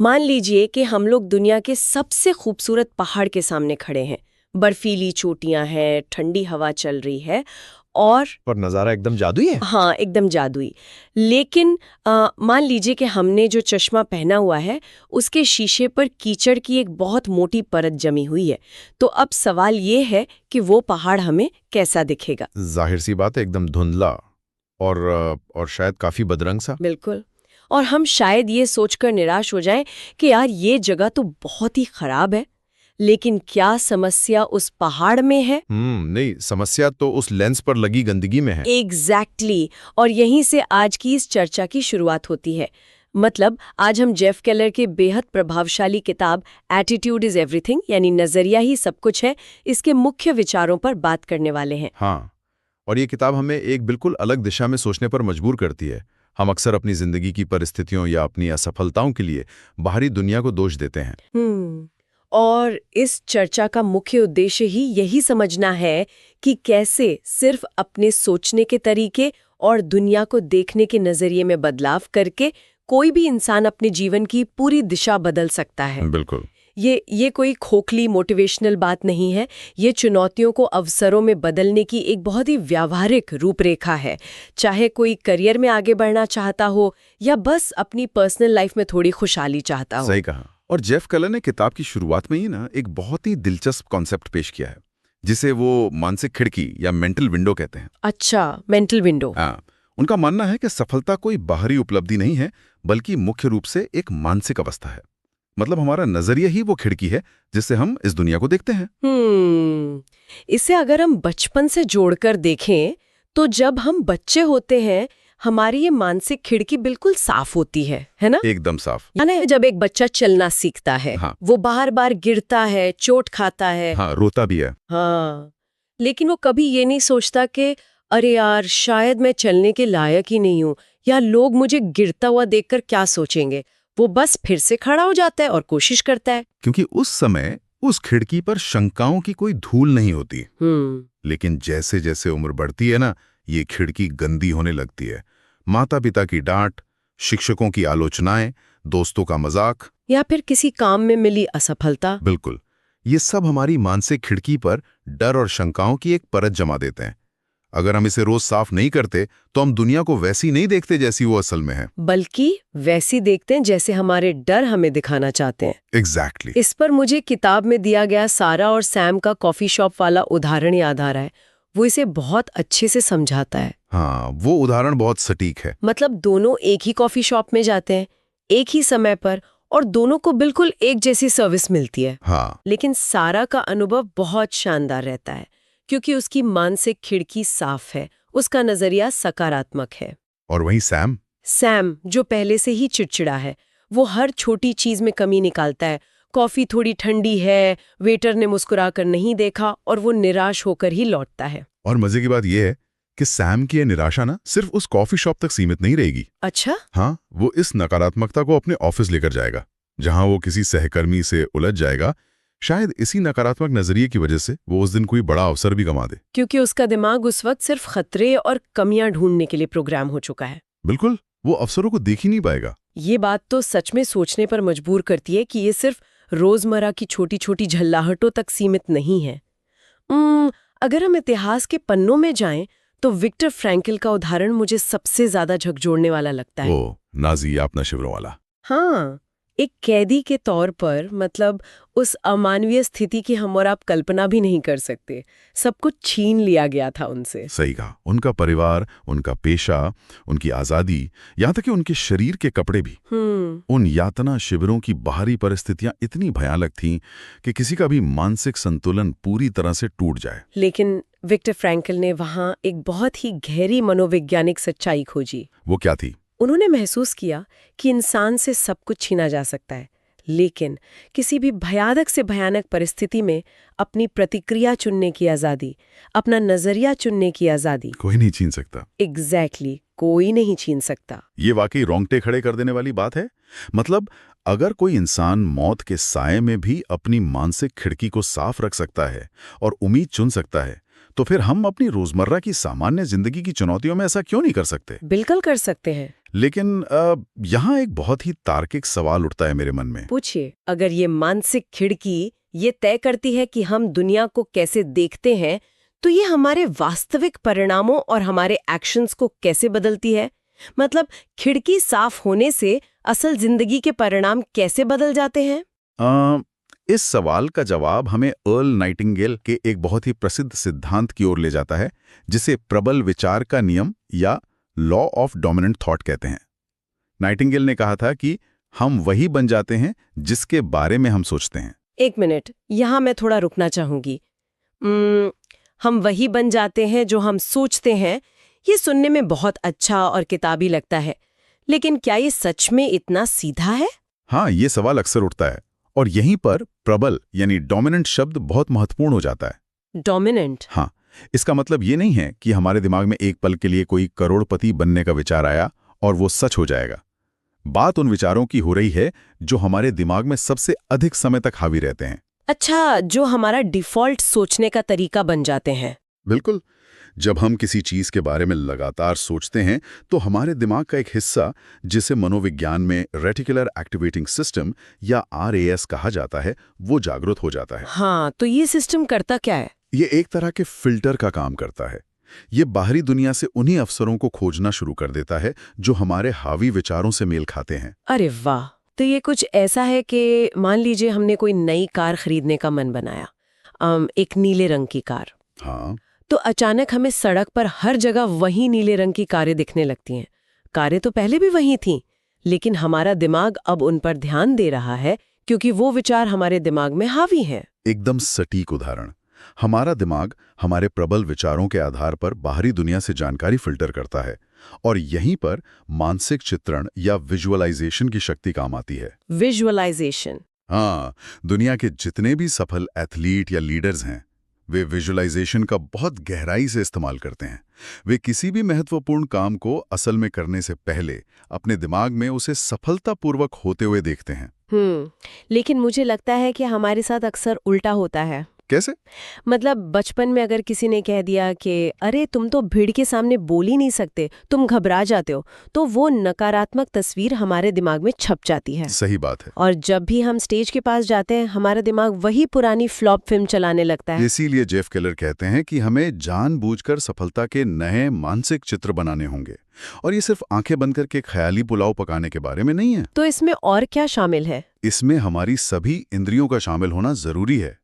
मान लीजिए कि हम लोग दुनिया के सबसे खूबसूरत पहाड़ के सामने खड़े हैं। बर्फीली चोटियां हैं, ठंडी हवा चल रही है और नज़ारा एकदम जादुई है। हाँ, एकदम जादुई। लेकिन मान लीजिए कि हमने जो चश्मा पहना हुआ है उसके शीशे पर कीचड़ की एक बहुत मोटी परत जमी हुई है। तो अब सवाल ये है कि वो पहाड़ हमें कैसा दिखेगा। जाहिर सी बात है, एकदम धुंधला और शायद काफी बदरंग सा। बिल्कुल। और हम शायद ये सोचकर निराश हो जाएं कि यार ये जगह तो बहुत ही खराब है। लेकिन क्या समस्या उस पहाड़ में है? नहीं, समस्या तो उस लेंस पर लगी गंदगी में है। एग्जैक्टली और यहीं से आज की इस चर्चा की शुरुआत होती है। मतलब आज हम जेफ केलर के बेहद प्रभावशाली किताब एटीट्यूड इज एवरीथिंग यानी नजरिया ही सब कुछ है, इसके मुख्य विचारों पर बात करने वाले हैं। हाँ, और ये किताब हमें एक बिल्कुल अलग दिशा में सोचने पर मजबूर करती है। हम अक्सर अपनी जिंदगी की परिस्थितियों या अपनी असफलताओं के लिए बाहरी दुनिया को दोष देते हैं। और इस चर्चा का मुख्य उद्देश्य ही यही समझना है कि कैसे सिर्फ अपने सोचने के तरीके और दुनिया को देखने के नजरिए में बदलाव करके कोई भी इंसान अपने जीवन की पूरी दिशा बदल सकता है। बिल्कुल। ये कोई खोखली मोटिवेशनल बात नहीं है। ये चुनौतियों को अवसरों में बदलने की एक बहुत ही व्यावहारिक रूपरेखा है। चाहे कोई करियर में आगे बढ़ना चाहता हो या बस अपनी पर्सनल लाइफ में थोड़ी खुशहाली चाहता हो। सही कहा। और जेफ केलर ने किताब की शुरुआत में ही एक बहुत ही दिलचस्प कॉन्सेप्ट पेश किया है, जिसे वो मानसिक खिड़की या मेंटल विंडो कहते हैं। अच्छा, मेंटल विंडो। हाँ, उनका मानना है कि सफलता कोई बाहरी उपलब्धि नहीं है, बल्कि मुख्य रूप से एक मानसिक अवस्था है। मतलब हमारा नजरिया ही वो खिड़की है जिससे हम इस दुनिया को देखते हैं। इसे अगर हम बचपन से जोड़कर देखें तो जब हम बच्चे होते हैं हमारी ये मानसिक खिड़की बिल्कुल साफ होती है ना? एकदम साफ। यानी जब एक बच्चा चलना सीखता है, हाँ। वो बार बार गिरता है, चोट खाता है, हाँ, रोता भी है। हाँ, लेकिन वो कभी ये नहीं सोचता कि अरे यार शायद मैं चलने के लायक ही नहीं हूँ या लोग मुझे गिरता हुआ देखकर क्या सोचेंगे। वो बस फिर से खड़ा हो जाता है और कोशिश करता है। क्योंकि उस समय उस खिड़की पर शंकाओं की कोई धूल नहीं होती। लेकिन जैसे जैसे उम्र बढ़ती है ना, ये खिड़की गंदी होने लगती है। माता पिता की डांट, शिक्षकों की आलोचनाएं, दोस्तों का मजाक या फिर किसी काम में मिली असफलता। बिल्कुल, ये सब हमारी मानसिक खिड़की पर डर और शंकाओं की एक परत जमा देते हैं। अगर हम इसे रोज साफ नहीं करते तो हम दुनिया को वैसी नहीं देखते जैसी वो असल में है, बल्कि वैसी देखते हैं जैसे हमारे डर हमें दिखाना चाहते हैं। एग्जैक्टली। इस पर मुझे किताब में दिया गया सारा और सैम का कॉफी शॉप वाला उदाहरण याद आ रहा है। वो इसे बहुत अच्छे से समझाता है। हाँ, वो उदाहरण बहुत सटीक है। मतलब दोनों एक ही कॉफी शॉप में जाते हैं, एक ही समय पर, और दोनों को बिल्कुल एक जैसी सर्विस मिलती है। हाँ। लेकिन सारा का अनुभव बहुत शानदार रहता है क्योंकि उसकी मानसिक खिड़की साफ है, उसका नजरिया सकारात्मक है। और वहीं सैम जो पहले से ही चिड़चिड़ा है, वो हर छोटी चीज में कमी निकालता है। कॉफी थोड़ी ठंडी है, वेटर ने मुस्कुराकर नहीं देखा, और वो निराश होकर ही लौटता है। और मजे की बात यह है कि सैम की यह निराशा ना सिर्फ उस कॉफी शॉप तक सीमित नहीं रहेगी। अच्छा? हाँ, वो इस नकारात्मकता को अपने ऑफिस लेकर जाएगा, जहां वो किसी सहकर्मी से उलझ जाएगा। शायद इसी नकारात्मक नजरिए की वजह से वो उस दिन कोई बड़ा अवसर भी गंवा दे, क्योंकि उसका दिमाग उस वक्त सिर्फ खतरे और कमियां ढूंढने के लिए प्रोग्राम हो चुका है। बिल्कुल, वो अवसरों को देख ही नहीं पाएगा। ये बात तो सच में सोचने पर मजबूर करती है कि ये सिर्फ रोजमर्रा की छोटी छोटी झल्लाहटों तक सीमित नहीं है। अगर हम इतिहास के पन्नों में जाएं तो विक्टर फ्रैंकल का उदाहरण मुझे सबसे ज्यादा झकझोरने वाला लगता है। ओ, नाजी आपना शिविरों वाला। हाँ, एक कैदी के तौर पर, मतलब उस अमानवीय स्थिति की हम और आप कल्पना भी नहीं कर सकते। सब कुछ छीन लिया गया था उनसे। सही कहा। उनका परिवार, उनका पेशा, उनकी आजादी, यहाँ तक कि उनके शरीर के कपड़े भी। उन यातना शिविरों की बाहरी परिस्थितियां इतनी भयानक थीं कि किसी का भी मानसिक संतुलन पूरी तरह से टूट जाए। लेकिन विक्टर फ्रैंकल ने वहां एक बहुत ही गहरी मनोवैज्ञानिक सच्चाई खोजी। वो क्या थी? उन्होंने महसूस किया कि इंसान से सब कुछ छीना जा सकता है, लेकिन किसी भी भयानक से भयानक परिस्थिति में अपनी प्रतिक्रिया चुनने की आज़ादी, अपना नजरिया चुनने की आज़ादी कोई नहीं छीन सकता। एग्जैक्टली, कोई नहीं छीन सकता। ये वाकई रोंगटे खड़े कर देने वाली बात है। मतलब अगर कोई इंसान मौत के साये में भी अपनी मानसिक खिड़की को साफ रख सकता है और उम्मीद चुन सकता है, तो फिर हम अपनी रोजमर्रा की सामान्य जिंदगी की चुनौतियों में ऐसा क्यों नहीं कर सकते? बिल्कुल कर सकते हैं। लेकिन यहाँ एक बहुत ही तार्किक सवाल उठता है मेरे मन में। पूछिए, अगर ये मानसिक खिड़की ये तय करती है कि हम दुनिया को कैसे देखते हैं, तो ये हमारे वास्तविक परिणामों और हमारे एक्शंस को कैसे बदलती है? मतलब खिड़की साफ होने से असल जिंदगी के परिणाम कैसे बदल जाते हैं? इस सवाल का जवाब हमें अर्ल नाइटिंगेल के एक बहुत ही प्रसिद्ध सिद्धांत की ओर ले जाता है, जिसे प्रबल विचार का नियम या लॉ ऑफ डोमिनेंट थॉट कहते हैं। नाइटिंगेल ने कहा था कि हम वही बन जाते हैं जिसके बारे में हम सोचते हैं। एक मिनट, यहाँ मैं थोड़ा रुकना चाहूंगी। हम वही बन जाते हैं जो हम सोचते हैं। ये सुनने में बहुत अच्छा और किताबी लगता है, लेकिन क्या ये सच में इतना सीधा है? हाँ, ये सवाल अक्सर उठता है, और यहीं पर प्रबल यानी डोमिनेंट शब्द बहुत महत्वपूर्ण हो जाता है। डोमिनेंट? हाँ, इसका मतलब ये नहीं है कि हमारे दिमाग में एक पल के लिए कोई करोड़पति बनने का विचार आया और वो सच हो जाएगा। बात उन विचारों की हो रही है जो हमारे दिमाग में सबसे अधिक समय तक हावी रहते हैं। अच्छा, जो हमारा डिफ़ॉल्ट सोचने का तरीका बन जाते हैं। बिल्कुल। जब हम किसी चीज के बारे में लगातार सोचते हैं तो हमारे दिमाग का एक हिस्सा, जिसे मनोविज्ञान में रेटिकुलर एक्टिवेटिंग सिस्टम या RAS कहा जाता है, वो जागृत हो जाता है। हाँ, तो ये सिस्टम करता क्या है? ये एक तरह के फिल्टर का काम करता है। ये बाहरी दुनिया से उन्हीं अवसरों को खोजना शुरू कर देता है जो हमारे हावी विचारों से मेल खाते हैं। अरे वाह! तो ये कुछ ऐसा है कि मान लीजिए हमने कोई नई कार खरीदने का मन बनाया, एक नीले रंग की कार। हाँ, तो अचानक हमें सड़क पर हर जगह वही नीले रंग की कारें दिखने लगती हैं। कारें तो पहले भी वही थीं, लेकिन हमारा दिमाग अब उन पर ध्यान दे रहा है क्योंकि वो विचार हमारे दिमाग में हावी हैं। एकदम सटीक उदाहरण। हमारा दिमाग हमारे प्रबल विचारों के आधार पर बाहरी दुनिया से जानकारी फिल्टर करता है, और यहीं पर मानसिक चित्रण या विजुअलाइजेशन की शक्ति काम आती है। विजुअलाइजेशन? हाँ, दुनिया के जितने भी सफल एथलीट या लीडर्स हैं, वे विजुअलाइजेशन का बहुत गहराई से इस्तेमाल करते हैं। वे किसी भी महत्वपूर्ण काम को असल में करने से पहले अपने दिमाग में उसे सफलतापूर्वक होते हुए देखते हैं। लेकिन मुझे लगता है कि हमारे साथ अक्सर उल्टा होता है। कैसे? मतलब बचपन में अगर किसी ने कह दिया कि अरे तुम तो भीड़ के सामने बोल ही नहीं सकते, तुम घबरा जाते हो, तो वो नकारात्मक तस्वीर हमारे दिमाग में छप जाती है। सही बात है। और जब भी हम स्टेज के पास जाते हैं, हमारा दिमाग वही पुरानी फ्लॉप फिल्म चलाने लगता है। इसीलिए जेफ केलर कहते हैं कि हमें जानबूझकर सफलता के नए मानसिक चित्र बनाने होंगे, और ये सिर्फ आंखें बंद करके ख्याली पुलाव पकाने के बारे में नहीं है। तो इसमें और क्या शामिल है? इसमें हमारी सभी इंद्रियों का शामिल होना जरूरी है।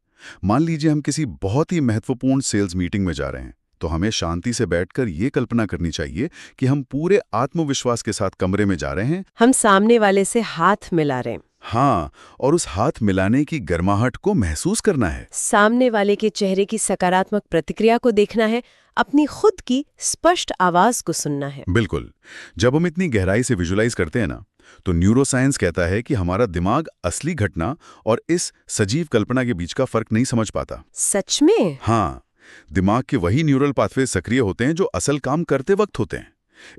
मान लीजिए हम किसी बहुत ही महत्वपूर्ण सेल्स मीटिंग में जा रहे हैं, तो हमें शांति से बैठकर ये कल्पना करनी चाहिए कि हम पूरे आत्मविश्वास के साथ कमरे में जा रहे हैं। हम सामने वाले से हाथ मिला रहे हैं। हाँ, और उस हाथ मिलाने की गर्माहट को महसूस करना है। सामने वाले के चेहरे की सकारात्मक प्रतिक्रिया को देखना है, अपनी खुद की स्पष्ट आवाज को सुनना है। बिल्कुल। जब हम इतनी गहराई से विजुलाइज करते हैं ना, तो न्यूरोसाइंस कहता है कि हमारा दिमाग असली घटना और इस सजीव कल्पना के बीच का फर्क नहीं समझ पाता। सच में? हाँ, दिमाग के वही न्यूरल पाथवे सक्रिय होते हैं जो असल काम करते वक्त होते हैं।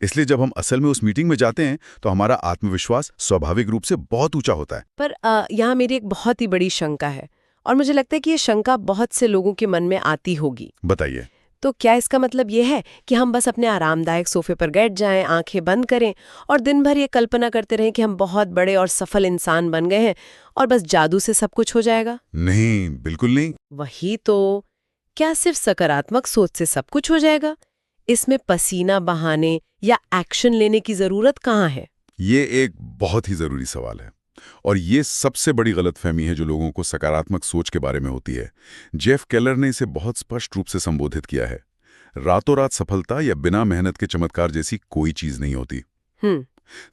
इसलिए जब हम असल में उस मीटिंग में जाते हैं तो हमारा आत्मविश्वास स्वाभाविक रूप से बहुत ऊंचा होता है। पर यहाँ मेरी एक बहुत ही बड़ी शंका है, और मुझे लगता है कि ये शंका बहुत से लोगों के मन में आती होगी। बताइए। तो क्या इसका मतलब ये है कि हम बस अपने आरामदायक सोफे पर बैठ जाएं, आंखें बंद करें और दिन भर ये कल्पना करते रहें कि हम बहुत बड़े और सफल इंसान बन गए हैं और बस जादू से सब कुछ हो जाएगा? नहीं, बिल्कुल नहीं। वही तो। क्या सिर्फ सकारात्मक सोच से सब कुछ हो जाएगा? इसमें पसीना बहाने या एक्शन लेने की जरूरत कहाँ है? ये एक बहुत ही जरूरी सवाल है, और ये सबसे बड़ी गलतफहमी है जो लोगों को सकारात्मक सोच के बारे में होती है। जेफ केलर ने इसे बहुत स्पष्ट रूप से संबोधित किया है। रातों रात सफलता या बिना मेहनत के चमत्कार जैसी कोई चीज नहीं होती।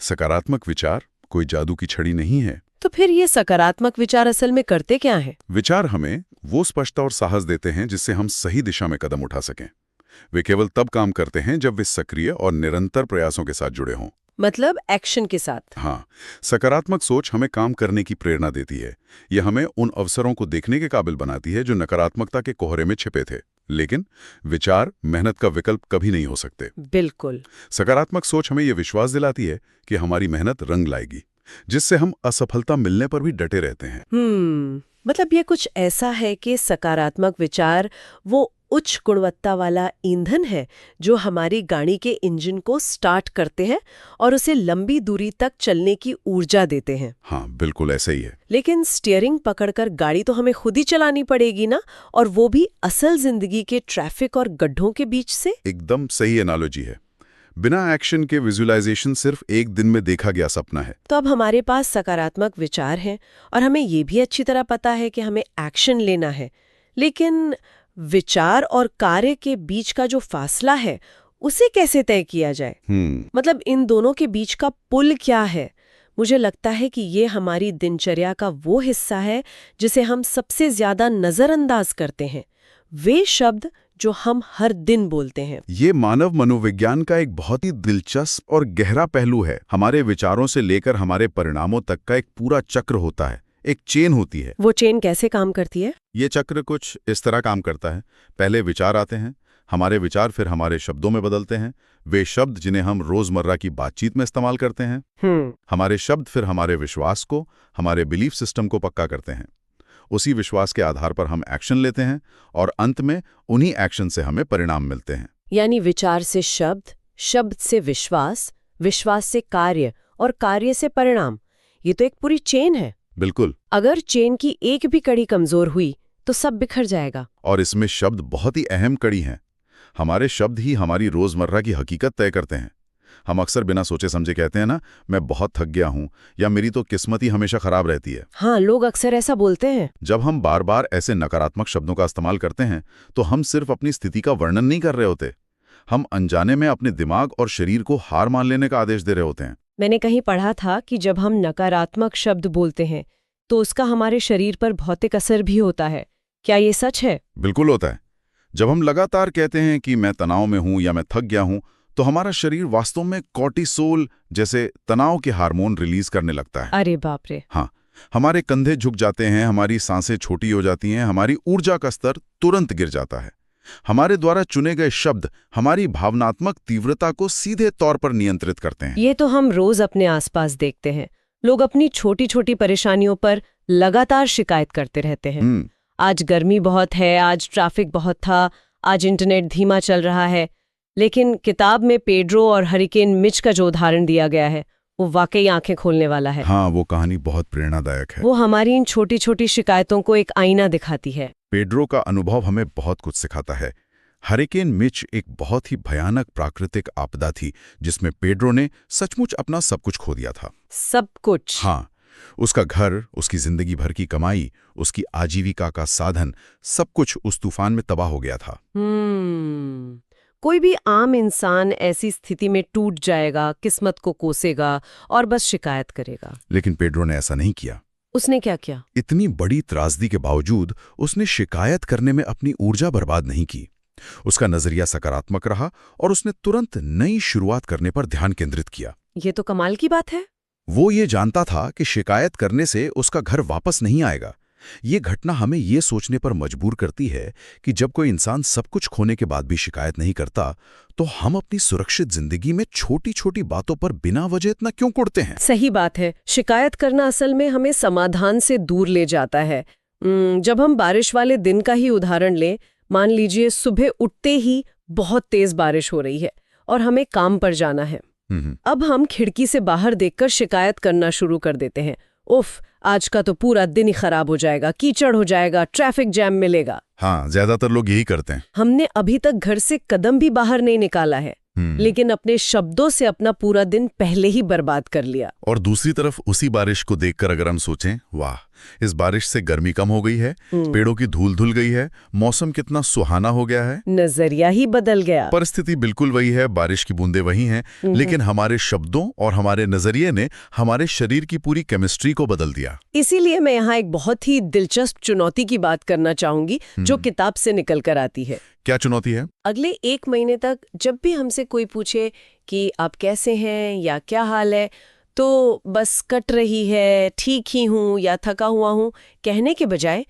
सकारात्मक विचार कोई जादू की छड़ी नहीं है। तो फिर ये सकारात्मक विचार असल में करते क्या है? विचार हमें वो स्पष्टता और साहस देते हैं जिससे हम सही दिशा में कदम उठा सकें। वे केवल तब काम करते हैं जब वे सक्रिय और निरंतर प्रयासों के साथ जुड़े हों। मतलब एक्शन के साथ? हाँ, सकारात्मक सोच हमें काम करने की प्रेरणा देती है। यह हमें उन अवसरों को देखने के काबिल बनाती है जो नकारात्मकता के कोहरे में छिपे थे। लेकिन विचार मेहनत का विकल्प कभी नहीं हो सकते। बिल्कुल। सकारात्मक सोच हमें यह विश्वास दिलाती है कि हमारी मेहनत रंग लाएगी, जिससे हम असफलता मिलने पर भी डटे रहते हैं। मतलब ये कुछ ऐसा है कि सकारात्मक विचार वो उच्च गुणवत्ता वाला ईंधन है जो हमारी गाड़ी के इंजन को स्टार्ट करते हैं और उसे लंबी दूरी तक चलने की ऊर्जा देते हैं। हाँ, बिल्कुल ऐसा ही है। लेकिन स्टीयरिंग पकड़कर गाड़ी तो हमें खुद ही चलानी पड़ेगी ना, और वो भी असल जिंदगी के ट्रैफिक और गड्ढों के बीच से। एकदम सही एनालॉजी है। बिना एक्शन के विजुअलाइजेशन सिर्फ एक दिन में देखा गया सपना है। तो अब हमारे पास सकारात्मक विचार हैं और हमें ये भी अच्छी तरह पता है कि हमें एक्शन लेना है, लेकिन विचार और कार्य के बीच का जो फासला है उसे कैसे तय किया जाए? मतलब इन दोनों के बीच का पुल क्या है? मुझे लगता है कि ये हमारी दिनचर्या का वो हिस्सा है जिसे हम सबसे ज्यादा नजरअंदाज करते हैं, वे शब्द जो हम हर दिन बोलते हैं। ये मानव मनोविज्ञान का एक बहुत ही दिलचस्प और गहरा पहलू है। हमारे विचारों से लेकर हमारे परिणामों तक का एक पूरा चक्र होता है, एक चेन होती है। वो चेन कैसे काम करती है? ये चक्र कुछ इस तरह काम करता है। पहले विचार आते हैं, हमारे विचार फिर हमारे शब्दों में बदलते हैं, वे शब्द जिन्हें हम रोजमर्रा की बातचीत में इस्तेमाल करते हैं। हमारे शब्द फिर हमारे विश्वास को, हमारे बिलीफ सिस्टम को पक्का करते हैं। उसी विश्वास के आधार पर हम एक्शन लेते हैं और अंत में उन्हीं एक्शन से हमें परिणाम मिलते हैं। यानी विचार से शब्द, शब्द से विश्वास, विश्वास से कार्य और कार्य से परिणाम। ये तो एक पूरी चेन है। बिल्कुल। अगर चेन की एक भी कड़ी कमजोर हुई तो सब बिखर जाएगा। और इसमें शब्द बहुत ही अहम कड़ी हैं। हमारे शब्द ही हमारी रोजमर्रा की हकीकत तय करते हैं। हम अक्सर बिना सोचे समझे कहते हैं ना, मैं बहुत थक गया हूं, या मेरी तो किस्मत ही हमेशा खराब रहती है। हाँ, लोग अक्सर ऐसा बोलते हैं। जब हम बार बार ऐसे नकारात्मक शब्दों का इस्तेमाल करते हैं तो हम सिर्फ अपनी स्थिति का वर्णन नहीं कर रहे होते, हम अनजाने में अपने दिमाग और शरीर को हार मान लेने का आदेश दे रहे होते हैं। मैंने कहीं पढ़ा था कि जब हम नकारात्मक शब्द बोलते हैं तो उसका हमारे शरीर पर भौतिक असर भी होता है। क्या ये सच है? बिल्कुल होता है। जब हम लगातार कहते हैं कि मैं तनाव में हूं या मैं थक गया हूं, तो हमारा शरीर वास्तव में कॉर्टिसोल जैसे तनाव के हार्मोन रिलीज करने लगता है। अरे बाप रे। हाँ, हमारे कंधे झुक जाते हैं, हमारी सांसें छोटी हो जाती हैं, हमारी ऊर्जा का स्तर तुरंत गिर जाता है। हमारे द्वारा चुने गए शब्द हमारी भावनात्मक तीव्रता को सीधे तौर पर नियंत्रित करते हैं। ये तो हम रोज अपने आसपास देखते हैं। लोग अपनी छोटी छोटी परेशानियों पर लगातार शिकायत करते रहते हैं। आज गर्मी बहुत है, आज ट्रैफिक बहुत था, आज इंटरनेट धीमा चल रहा है। लेकिन किताब में पेड्रो और हरिकेन मिच का जो उदाहरण दिया गया है वो वाकई आंखें खोलने वाला है। हाँ, वो कहानी बहुत प्रेरणादायक है। वो हमारी इन छोटी छोटी शिकायतों को एक आईना दिखाती है। पेड्रो का अनुभव हमें बहुत कुछ सिखाता है। हरिकेन मिच एक बहुत ही भयानक प्राकृतिक आपदा थी जिसमें पेड्रो ने सचमुच अपना सब कुछ खो दिया था। सब कुछ? हाँ, उसका घर, उसकी जिंदगी भर की कमाई, उसकी आजीविका का साधन, सब कुछ उस तूफान में तबाह हो गया था। कोई भी आम इंसान ऐसी स्थिति में टूट जाएगा, किस्मत को कोसेगा और बस शिकायत करेगा। लेकिन पेड्रो ने ऐसा नहीं किया। उसने क्या किया? इतनी बड़ी त्रासदी के बावजूद उसने शिकायत करने में अपनी ऊर्जा बर्बाद नहीं की। उसका नजरिया सकारात्मक रहा और उसने तुरंत नई शुरुआत करने पर ध्यान केंद्रित किया। ये तो कमाल की बात है। वो ये जानता था कि शिकायत करने से उसका घर वापस नहीं आएगा। ये घटना हमें ये सोचने पर मजबूर करती है कि जब कोई इंसान सब कुछ खोने के बाद भी शिकायत नहीं करता, तो हम अपनी सुरक्षित जिंदगी में छोटी छोटी बातों पर बिना वजह इतना क्यों कुढ़ते हैं? सही बात है। शिकायत करना असल में हमें समाधान से दूर ले जाता है। जब हम बारिश वाले दिन का ही उदाहरण लें, मान लीजिए सुबह उठते ही बहुत तेज बारिश हो रही है और हमें काम पर जाना है। अब हम खिड़की से बाहर देखकर शिकायत करना शुरू कर देते हैं। उफ, आज का तो पूरा दिन ही खराब हो जाएगा, कीचड़ हो जाएगा, ट्रैफिक जैम मिलेगा। हाँ, ज्यादातर लोग यही करते हैं। हमने अभी तक घर से कदम भी बाहर नहीं निकाला है, लेकिन अपने शब्दों से अपना पूरा दिन पहले ही बर्बाद कर लिया। और दूसरी तरफ उसी बारिश को देखकर अगर हम सोचें, वाह, इस बारिश से गर्मी कम हो गई है, पेड़ों की धूल धुल गई है, मौसम कितना सुहाना हो गया है, नजरिया ही बदल गया। परिस्थिति बिल्कुल वही है, बारिश की बूंदें वही हैं, लेकिन हमारे शब्दों और हमारे नजरिए ने हमारे शरीर की पूरी केमिस्ट्री को बदल दिया। इसीलिए मैं यहाँ एक बहुत ही दिलचस्प चुनौती की बात करना चाहूंगी जो किताब से निकल कर आती है। क्या चुनौती है? अगले 1 महीने तक जब भी हमसे कोई पूछे कि आप कैसे हैं या क्या हाल है, तो बस कट रही है, ठीक ही हूं या थका हुआ हूं कहने के बजाय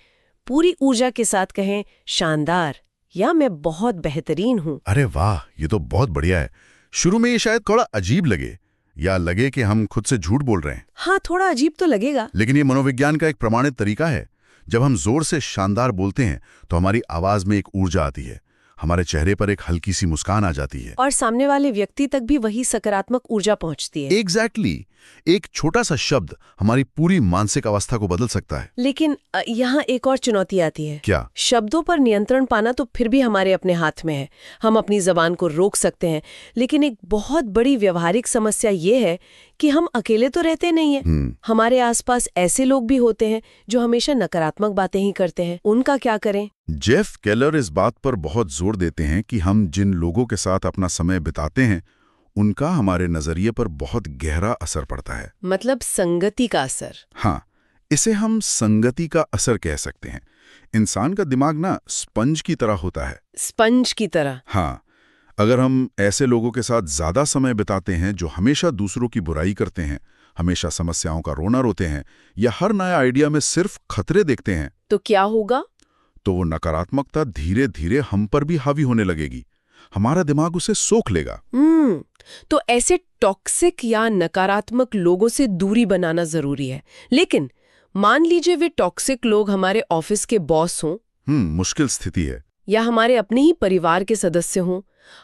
पूरी ऊर्जा के साथ कहें शानदार या मैं बहुत बेहतरीन हूं। अरे वाह, ये तो बहुत बढ़िया है। शुरू में ये शायद थोड़ा अजीब लगे या लगे कि हम खुद से झूठ बोल रहे हैं। हाँ, थोड़ा अजीब तो लगेगा, लेकिन ये मनोविज्ञान का एक प्रमाणित तरीका है। जब हम जोर से शानदार बोलते हैं तो हमारी आवाज में एक ऊर्जा आती है हमारे चेहरे पर एक हल्की सी मुस्कान आ जाती है और सामने वाले व्यक्ति तक भी वही सकारात्मक ऊर्जा पहुंचती है। एग्जैक्टली एक छोटा सा शब्द हमारी पूरी मानसिक अवस्था को बदल सकता है। लेकिन यहाँ एक और चुनौती आती है। क्या? शब्दों पर नियंत्रण पाना तो फिर भी हमारे अपने हाथ में है। हम अपनी जबान को रोक सकते हैं, लेकिन एक बहुत बड़ी व्यवहारिक समस्या ये है कि हम अकेले तो रहते नहीं हैं। हमारे आसपास ऐसे लोग भी होते हैं जो हमेशा नकारात्मक बातें ही करते हैं। उनका क्या करें? जेफ केलर इस बात पर बहुत जोर देते हैं कि हम जिन लोगों के साथ अपना समय बिताते हैं उनका हमारे नजरिए पर बहुत गहरा असर पड़ता है। मतलब संगति का असर। हाँ, इसे हम संगति का असर कह सकते हैं। इंसान का दिमाग ना स्पंज की तरह होता है। स्पंज की तरह? हाँ, अगर हम ऐसे लोगों के साथ ज्यादा समय बिताते हैं जो हमेशा दूसरों की बुराई करते हैं, हमेशा समस्याओं का रोना रोते हैं या हर नया आइडिया में सिर्फ खतरे देखते हैं, तो क्या होगा? तो वो नकारात्मकता धीरे धीरे हम पर भी हावी होने लगेगी। हमारा दिमाग उसे सोख लेगा। तो ऐसे टॉक्सिक या नकारात्मक लोगों से दूरी बनाना जरूरी है। लेकिन मान लीजिए वे टॉक्सिक लोग हमारे ऑफिस के बॉस हों। मुश्किल स्थिति है। या हमारे अपने ही परिवार के सदस्य हों।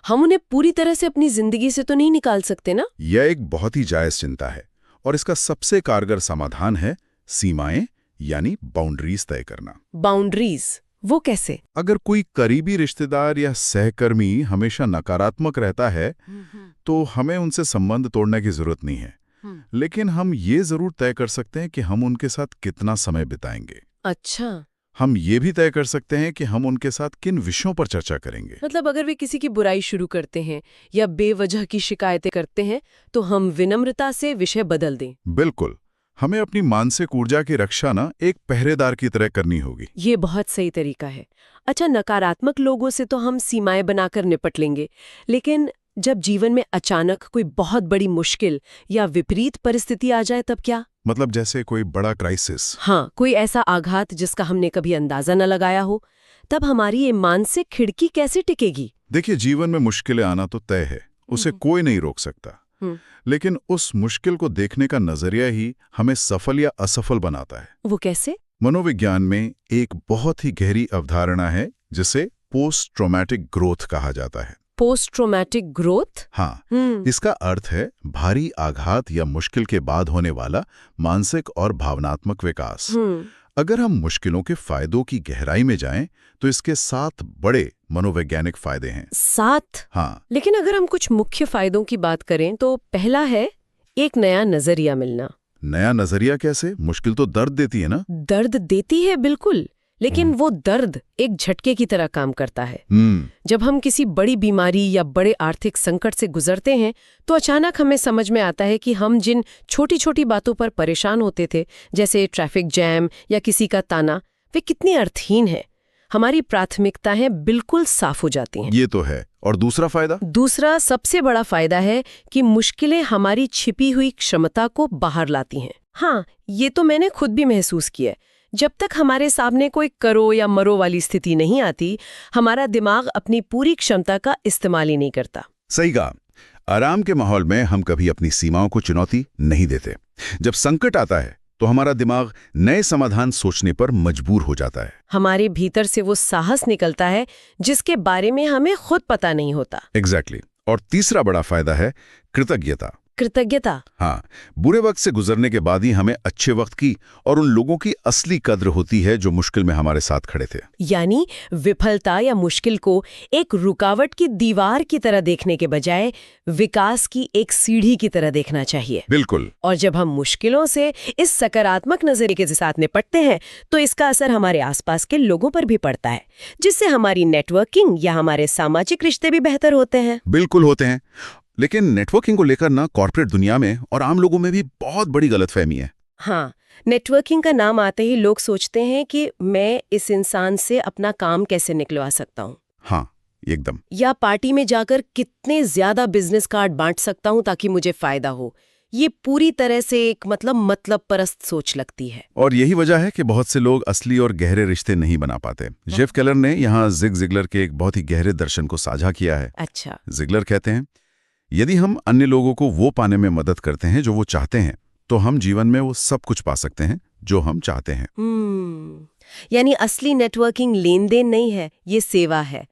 हम उन्हें पूरी तरह से अपनी जिंदगी से तो नहीं निकाल सकते ना? यह एक बहुत ही जायज चिंता है और इसका सबसे कारगर समाधान है सीमाएं यानी बाउंड्रीज तय करना। बाउंड्रीज? वो कैसे? अगर कोई करीबी रिश्तेदार या सहकर्मी हमेशा नकारात्मक रहता है तो हमें उनसे संबंध तोड़ने की जरूरत नहीं है। लेकिन हम ये जरूर तय कर सकते हैं कि हम उनके साथ कितना समय बिताएंगे। अच्छा। हम ये भी तय कर सकते हैं कि हम उनके साथ किन विषयों पर चर्चा करेंगे। मतलब अगर वे किसी की बुराई शुरू करते हैं या बेवजह की शिकायतें करते हैं तो हम विनम्रता से विषय बदल दें। बिल्कुल, हमें अपनी मानसिक ऊर्जा की रक्षा ना एक पहरेदार की तरह करनी होगी। ये बहुत सही तरीका है। अच्छा, नकारात्मक लोगों से तो हम सीमाएं बनाकर निपट लेंगे, लेकिन जब जीवन में अचानक कोई बहुत बड़ी मुश्किल या विपरीत परिस्थिति आ जाए तब क्या? मतलब जैसे कोई बड़ा क्राइसिस। हाँ, कोई ऐसा आघात जिसका हमने कभी अंदाजा न लगाया हो, तब हमारी ये मानसिक खिड़की कैसे टिकेगी? देखिए, जीवन में मुश्किलें आना तो तय है, उसे कोई नहीं रोक सकता। लेकिन उस मुश्किल को देखने का नजरिया ही हमें सफल या असफल बनाता है। वो कैसे? मनोविज्ञान में एक बहुत ही गहरी अवधारणा है जिसे पोस्ट ट्रॉमेटिक ग्रोथ कहा जाता है। Post traumatic growth? हाँ, इसका अर्थ है भारी आघात या मुश्किल के बाद होने वाला मानसिक और भावनात्मक विकास। अगर हम मुश्किलों के फायदों की गहराई में जाएं, तो इसके 7 बड़े मनोवैज्ञानिक फायदे हैं। 7? हाँ। लेकिन अगर हम कुछ मुख्य फायदों की बात करें तो पहला है एक नया नजरिया मिलना। नया नजरिया कैसे? मुश्किल तो दर्द देती है ना? दर्द देती है, बिल्कुल, लेकिन वो दर्द एक झटके की तरह काम करता है। जब हम किसी बड़ी बीमारी या बड़े आर्थिक संकट से गुजरते हैं तो अचानक हमें समझ में आता है कि हम जिन छोटी छोटी बातों पर परेशान होते थे, जैसे ट्रैफिक जैम या किसी का ताना, वे कितनी अर्थहीन है। हमारी प्राथमिकताएं बिल्कुल साफ हो जाती हैं। ये तो है। और दूसरा फायदा? दूसरा सबसे बड़ा फायदा है कि मुश्किलें हमारी छिपी हुई क्षमता को बाहर लाती हैं। हाँ, ये तो मैंने खुद भी महसूस किया। जब तक हमारे सामने कोई करो या मरो वाली स्थिति नहीं आती, हमारा दिमाग अपनी पूरी क्षमता का इस्तेमाल ही नहीं करता। सही कहा। आराम के माहौल में हम कभी अपनी सीमाओं को चुनौती नहीं देते। जब संकट आता है तो हमारा दिमाग नए समाधान सोचने पर मजबूर हो जाता है। हमारे भीतर से वो साहस निकलता है जिसके बारे में हमें खुद पता नहीं होता। एग्जैक्टली। और तीसरा बड़ा फायदा है कृतज्ञता। कृतज्ञता? हाँ, बुरे वक्त से गुजरने के बाद ही हमें अच्छे वक्त की और उन लोगों की असली कद्र होती है जो मुश्किल में हमारे साथ खड़े थे। यानी विफलता या मुश्किल को एक रुकावट की दीवार की तरह देखने के बजाय विकास की एक सीढ़ी की तरह देखना चाहिए। बिल्कुल। और जब हम मुश्किलों से इस सकारात्मक नजरिए के साथ निपटते हैं तो इसका असर हमारे आसपास के लोगों पर भी पड़ता है, जिससे हमारी नेटवर्किंग या हमारे सामाजिक रिश्ते भी बेहतर होते हैं। बिल्कुल होते हैं। लेकिन नेटवर्किंग को लेकर ना कॉर्पोरेट दुनिया में और आम लोगों में भी बहुत बड़ी गलतफहमी है। हाँ, नेटवर्किंग का नाम आते ही लोग सोचते हैं कि मैं इस इंसान से अपना काम कैसे निकलवा सकता हूँ। हाँ, एकदम। या पार्टी में जाकर कितने ज्यादा बिजनेस कार्ड बांट सकता हूँ ताकि मुझे फायदा हो। ये पूरी तरह से एक मतलब परस्त सोच लगती है। और यही वजह है कि बहुत से लोग असली और गहरे रिश्ते नहीं बना पाते। जेफ केलर ने यहाँ जिग जिगलर के एक बहुत ही गहरे दर्शन को साझा किया है। अच्छा। जिगलर कहते हैं, यदि हम अन्य लोगों को वो पाने में मदद करते हैं जो वो चाहते हैं, तो हम जीवन में वो सब कुछ पा सकते हैं जो हम चाहते हैं। यानी असली नेटवर्किंग लेन देन नहीं है, ये सेवा है।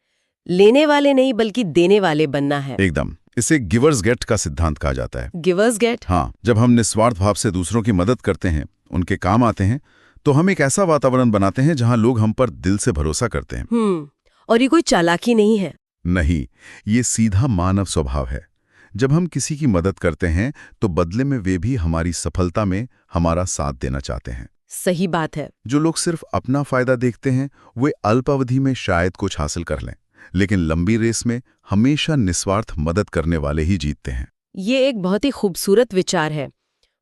लेने वाले नहीं बल्कि देने वाले बनना है। एकदम। इसे गिवर्स गेट का सिद्धांत कहा जाता है। Givers get? हाँ, जब हम निस्वार्थ भाव से दूसरों की मदद करते हैं, उनके काम आते हैं, तो हम एक ऐसा वातावरण बनाते हैं जहां लोग हम पर दिल से भरोसा करते हैं। और ये कोई चालाकी नहीं है। नहीं, ये सीधा मानव स्वभाव है। जब हम किसी की मदद करते हैं तो बदले में वे भी हमारी सफलता में हमारा साथ देना चाहते हैं। सही बात है। जो लोग सिर्फ अपना फायदा देखते हैं वे अल्पावधि में शायद कुछ हासिल कर लें, लेकिन लंबी रेस में हमेशा निस्वार्थ मदद करने वाले ही जीतते हैं। ये एक बहुत ही खूबसूरत विचार है।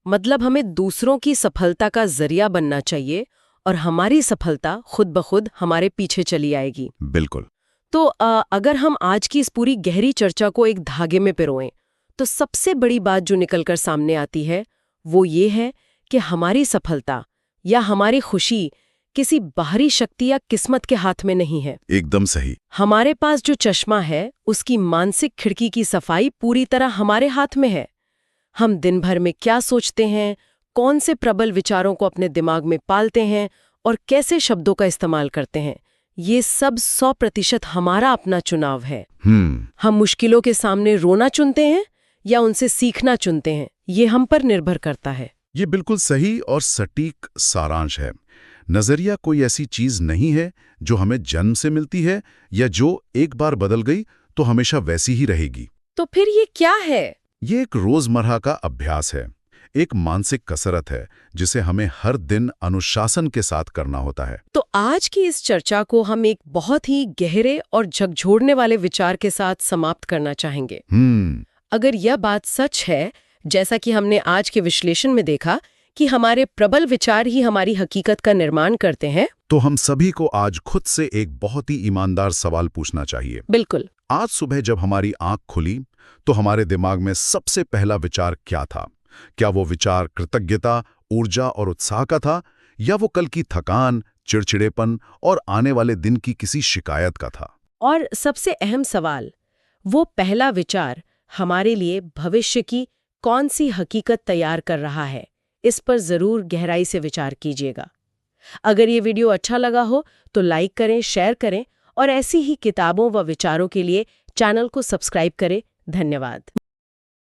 मतलब हमें दूसरों की सफलता का जरिया बनना चाहिए और हमारी सफलता खुद ब खुद हमारे पीछे चली आएगी। बिल्कुल। तो अगर हम आज की इस पूरी गहरी चर्चा को एक धागे में पिरोएं, तो सबसे बड़ी बात जो निकलकर सामने आती है वो ये है कि हमारी सफलता या हमारी खुशी किसी बाहरी शक्ति या किस्मत के हाथ में नहीं है। एकदम सही। हमारे पास जो चश्मा है उसकी मानसिक खिड़की की सफाई पूरी तरह हमारे हाथ में है। हम दिन भर में क्या सोचते हैं, कौन से प्रबल विचारों को अपने दिमाग में पालते हैं और कैसे शब्दों का इस्तेमाल करते हैं, ये सब 100% हमारा अपना चुनाव है। हम मुश्किलों के सामने रोना चुनते हैं या उनसे सीखना चुनते हैं, ये हम पर निर्भर करता है। ये बिल्कुल सही और सटीक सारांश है। नजरिया कोई ऐसी चीज नहीं है जो हमें जन्म से मिलती है या जो एक बार बदल गई तो हमेशा वैसी ही रहेगी। तो फिर ये क्या है? ये एक रोजमर्रा का अभ्यास है, एक मानसिक कसरत है जिसे हमें हर दिन अनुशासन के साथ करना होता है। तो आज की इस चर्चा को हम एक बहुत ही गहरे और झकझोरने वाले विचार के साथ समाप्त करना चाहेंगे। अगर यह बात सच है, जैसा कि हमने आज के विश्लेषण में देखा, कि हमारे प्रबल विचार ही हमारी हकीकत का निर्माण करते हैं, तो हम सभी को आज खुद से एक बहुत ही ईमानदार सवाल पूछना चाहिए। बिल्कुल। आज सुबह जब हमारी आंख खुली तो हमारे दिमाग में सबसे पहला विचार क्या था? क्या वो विचार कृतज्ञता, ऊर्जा और उत्साह का था, या वो कल की थकान, चिड़चिड़ेपन और आने वाले दिन की किसी शिकायत का था? और सबसे अहम सवाल, वो पहला विचार हमारे लिए भविष्य की कौन सी हकीकत तैयार कर रहा है? इस पर जरूर गहराई से विचार कीजिएगा। अगर ये वीडियो अच्छा लगा हो तो लाइक करें, शेयर करें और ऐसी ही किताबों व विचारों के लिए चैनल को सब्सक्राइब करें। धन्यवाद।